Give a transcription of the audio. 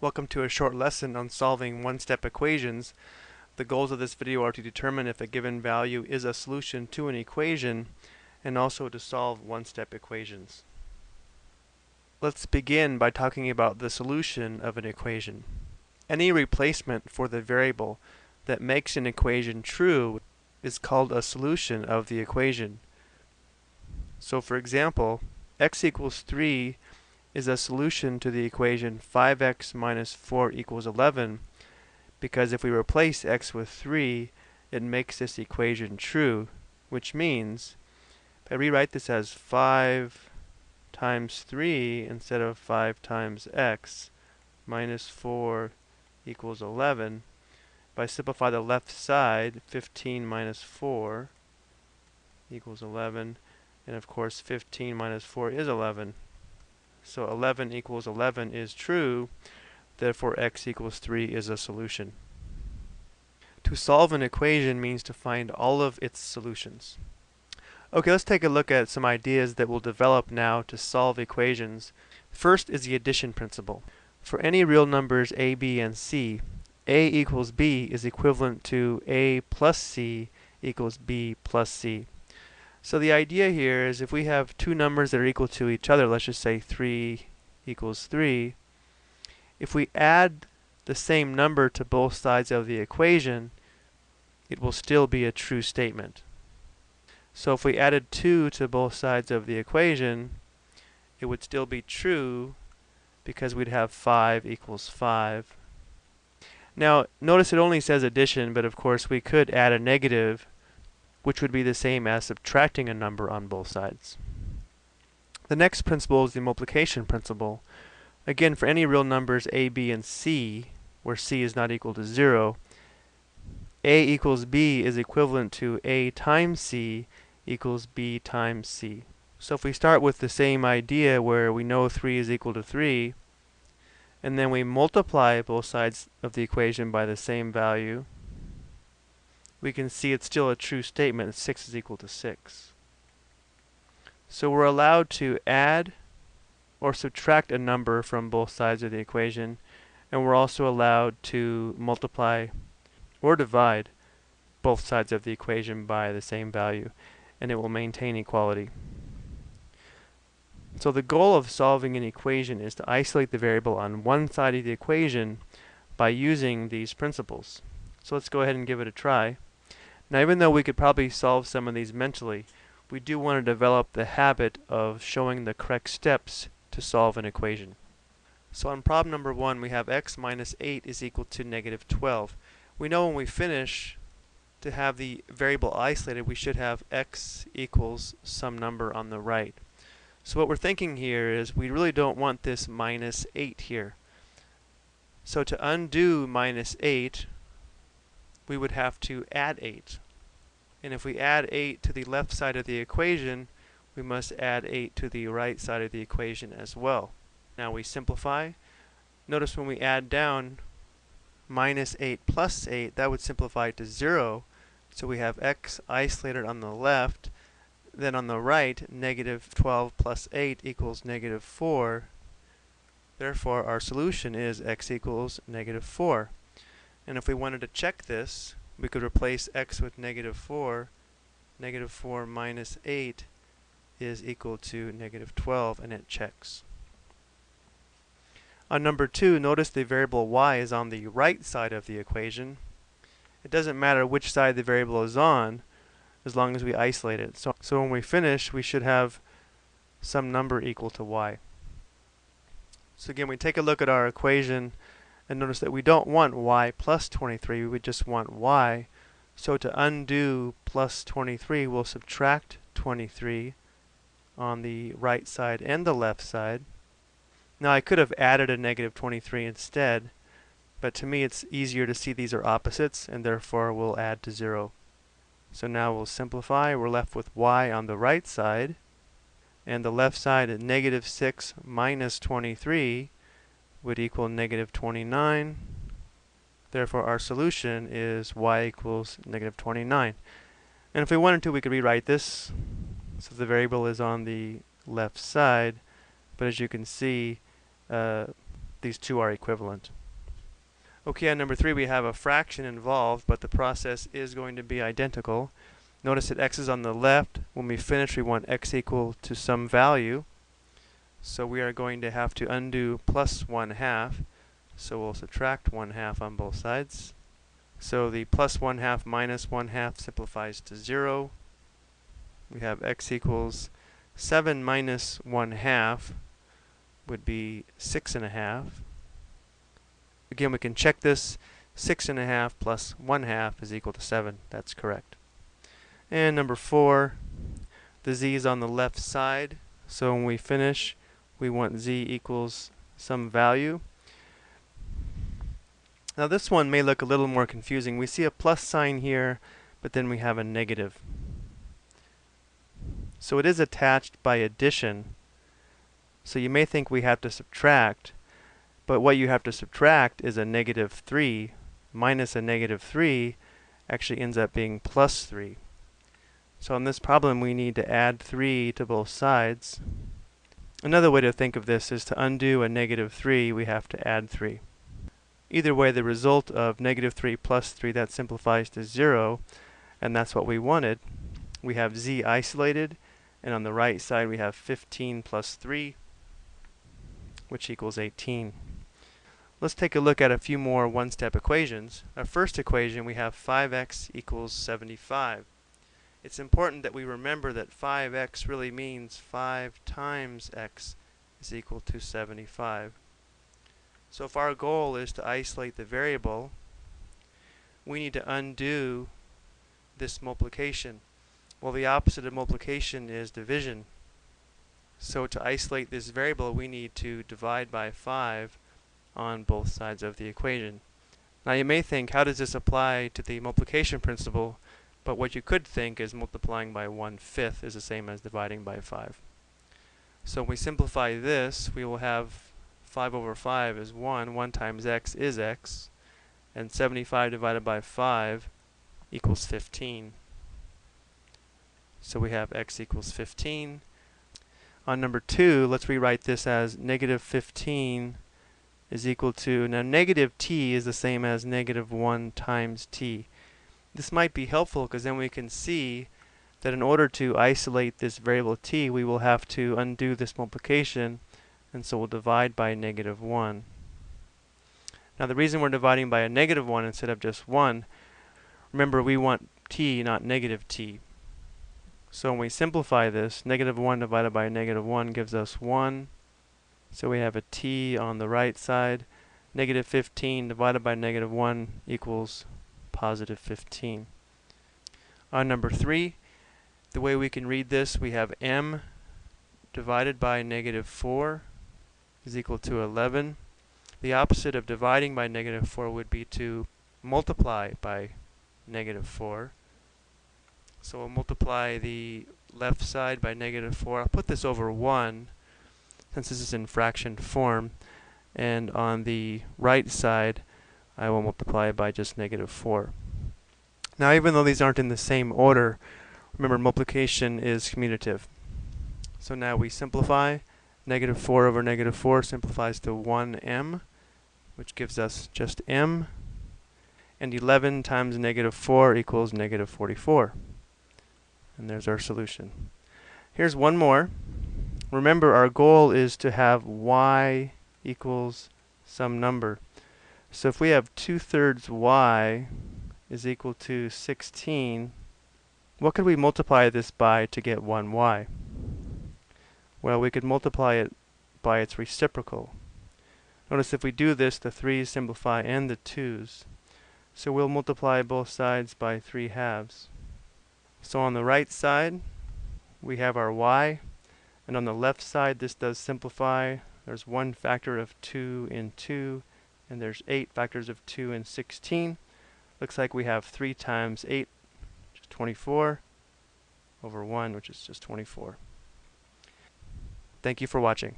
Welcome to a short lesson on solving one-step equations. The goals of this video are to determine if a given value is a solution to an equation and also to solve one-step equations. Let's begin by talking about the solution of an equation. Any replacement for the variable that makes an equation true is called a solution of the equation. So for example, x equals 3 is a solution to the equation 5x minus 4 equals 11 because if we replace x with 3, it makes this equation true, which means if I rewrite this as 5 times 3 instead of 5 times x minus 4 equals 11, if I simplify the left side, 15 minus 4 equals 11, and of course 15 minus 4 is 11. So 11 equals 11 is true, therefore x equals 3 is a solution. To solve an equation means to find all of its solutions. Okay, let's take a look at some ideas that we'll develop now to solve equations. First is the addition principle. For any real numbers a, b, and c, a equals b is equivalent to a plus c equals b plus c. So the idea here is if we have two numbers that are equal to each other, let's just say 3 equals 3, if we add the same number to both sides of the equation, it will still be a true statement. So if we added 2 to both sides of the equation, it would still be true because we'd have 5 equals 5. Now notice it only says addition, but of course we could add a negative, which would be the same as subtracting a number on both sides. The next principle is the multiplication principle. Again, for any real numbers a, b, and c, where c is not equal to 0, a equals b is equivalent to a times c equals b times c. So if we start with the same idea where we know 3 is equal to 3, and then we multiply both sides of the equation by the same value, we can see it's still a true statement. 6 is equal to 6. So we're allowed to add or subtract a number from both sides of the equation, and we're also allowed to multiply or divide both sides of the equation by the same value, and it will maintain equality. So the goal of solving an equation is to isolate the variable on one side of the equation by using these principles. So let's go ahead and give it a try. Now, even though we could probably solve some of these mentally, we do want to develop the habit of showing the correct steps to solve an equation. So on problem number 1, we have x minus 8 is equal to negative 12. We know when we finish to have the variable isolated, we should have x equals some number on the right. So what we're thinking here is we really don't want this minus 8 here. So to undo minus 8, we would have to add 8. And if we add 8 to the left side of the equation, we must add 8 to the right side of the equation as well. Now we simplify. Notice when we add down minus 8 plus 8, that would simplify to 0. So we have x isolated on the left. Then on the right, negative 12 plus 8 equals negative 4. Therefore, our solution is x equals negative 4. And if we wanted to check this, we could replace x with negative 4. Negative 4 minus 8 is equal to negative 12, and it checks. On number 2, notice the variable y is on the right side of the equation. It doesn't matter which side the variable is on, as long as we isolate it. So when we finish, we should have some number equal to y. So again, we take a look at our equation and notice that we don't want y plus 23, we just want y. So to undo plus 23, we'll subtract 23 on the right side and the left side. Now I could have added a negative 23 instead, but to me it's easier to see these are opposites, and therefore we'll add to 0. So now we'll simplify. We're left with y on the right side, and the left side at negative 6 minus 23 would equal negative 29. Therefore our solution is y equals negative 29. And if we wanted to, we could rewrite this so the variable is on the left side, but as you can see, these two are equivalent. Okay, on number 3 we have a fraction involved, but the process is going to be identical. Notice that x is on the left. When we finish, we want x equal to some value. So we are going to have to undo plus 1/2. So we'll subtract 1/2 on both sides. So the plus 1/2 minus 1/2 simplifies to 0. We have x equals 7 minus 1/2 would be 6.5. Again, we can check this. 6.5 plus 1/2 is equal to 7. That's correct. And number 4, the z is on the left side. So when we finish, we want z equals some value. Now this one may look a little more confusing. We see a plus sign here, but then we have a negative. So it is attached by addition. So you may think we have to subtract, but what you have to subtract is a -3 minus a -3 actually ends up being plus 3. So in this problem we need to add 3 to both sides. Another way to think of this is to undo a -3, we have to add 3. Either way, the result of -3 plus 3, that simplifies to 0, and that's what we wanted. We have z isolated, and on the right side we have 15 plus 3, which equals 18. Let's take a look at a few more one-step equations. Our first equation, we have 5x equals 75. It's important that we remember that 5x really means 5 times x is equal to 75. So if our goal is to isolate the variable, we need to undo this multiplication. Well, the opposite of multiplication is division. So to isolate this variable, we need to divide by 5 on both sides of the equation. Now you may think, how does this apply to the multiplication principle? But what you could think is multiplying by 1/5 is the same as dividing by 5. So when we simplify this, we will have 5 over 5 is 1. 1 times x is x. And 75 divided by 5 equals 15. So we have x equals 15. On number 2, let's rewrite this as -15 is equal to, now negative t is the same as -1 times t. This might be helpful because then we can see that in order to isolate this variable t, we will have to undo this multiplication, and so we'll divide by -1. Now the reason we're dividing by a -1 instead of just 1, remember we want t, not negative t. So when we simplify this, -1 divided by -1 gives us 1. So we have a t on the right side. -15 divided by -1 equals positive 15. On number 3, the way we can read this, we have m divided by -4 is equal to 11. The opposite of dividing by -4 would be to multiply by -4. So we'll multiply the left side by -4. I'll put this over 1 since this is in fraction form, and on the right side I will multiply by just -4. Now even though these aren't in the same order, remember multiplication is commutative. So now we simplify. -4 over -4 simplifies to 1m, which gives us just m. And 11 times -4 equals -44. And there's our solution. Here's one more. Remember, our goal is to have y equals some number. So if we have 2/3 y is equal to 16, what could we multiply this by to get 1y? Well, we could multiply it by its reciprocal. Notice if we do this, the 3's simplify and the 2's. So we'll multiply both sides by 3/2. So on the right side, we have our y. And on the left side, this does simplify. There's 1 factor of 2 in 2, and there's 8 factors of 2 in 16. Looks like we have 3 times 8, which is 24, over 1, which is just 24. Thank you for watching.